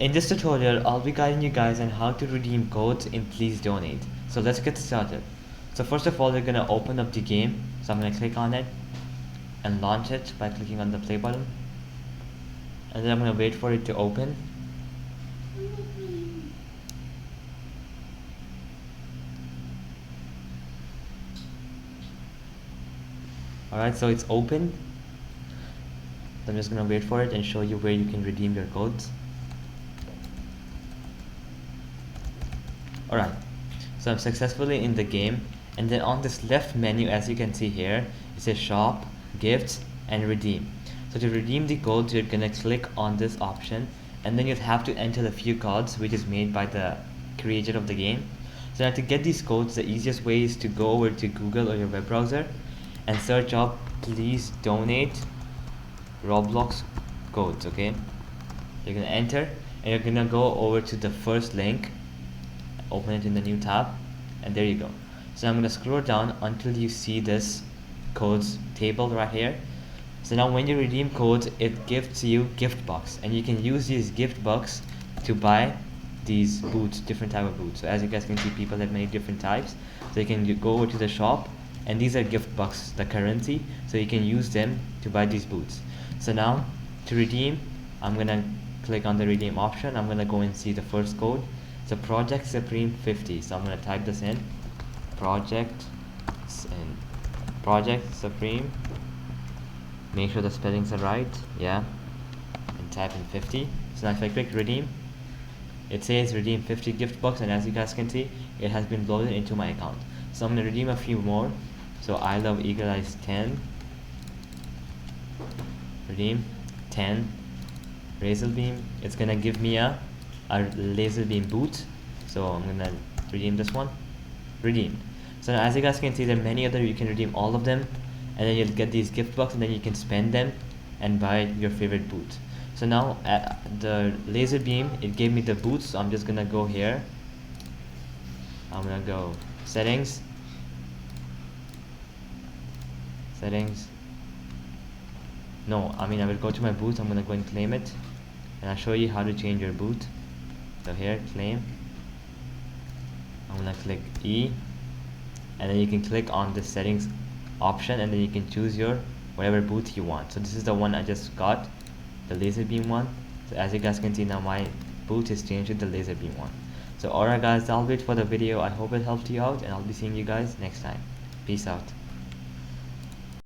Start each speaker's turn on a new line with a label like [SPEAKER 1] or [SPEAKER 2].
[SPEAKER 1] In this tutorial, I'll be guiding you guys on how to redeem codes in Please Donate. So let's get started. So first of all, we're gonna open up the game. So I'm gonna click on it and launch it by clicking on the play button. And then I'm gonna wait for it to open. Alright, so it's open. I'm just gonna wait for it and show you where you can redeem your codes. Alright, so I'm successfully in the game, and then on this left menu, as you can see here, it says shop, gifts, and redeem. So to redeem the codes, you're gonna click on this option, and then you'll have to enter the few codes which is made by the creator of the game. So now to get these codes, the easiest way is to go over to Google or your web browser and search up Please Donate Roblox codes. Okay, you're gonna enter and you're gonna go over to the first link, open it in the new tab, and there you go. So I'm gonna scroll down until you see this codes table right here. So now when you redeem codes, it gives you gift bucks, and you can use these gift bucks to buy these boots, different type of boots. So as you guys can see, people have many different types, so you can go over to the shop, and these are gift bucks, the currency, so you can use them to buy these boots. So now to redeem, I'm gonna click on the redeem option. I'm gonna go and see the first code. So Project Supreme 50. So I'm gonna type this in. Project Supreme. Make sure the spellings are right. Yeah. And type in 50. So now if I click redeem, it says redeem 50 gift bucks, and as you guys can see, it has been loaded into my account. So I'm gonna redeem a few more. So I love Eagle Eyes 10. Redeem 10 Razor Beam. It's gonna give me a laser beam boot, so I'm gonna redeem this one. Redeem. So now as you guys can see, there are many other, you can redeem all of them, and then you'll get these gift bucks, and then you can spend them and buy your favorite boot. So now at the laser beam, it gave me the boots, so I'm just gonna go here. I'm gonna go settings, no, I will go to my boots. I'm gonna go and claim it, and I'll show you how to change your boot. So here, claim. I'm gonna click E, and then you can click on the settings option, and then you can choose your whatever boot you want. So this is the one I just got, the laser beam one. So as you guys can see, now my boot is changed to the laser beam one. So alright guys, that'll be it for the video. I hope it helped you out, and I'll be seeing you guys next time. Peace out.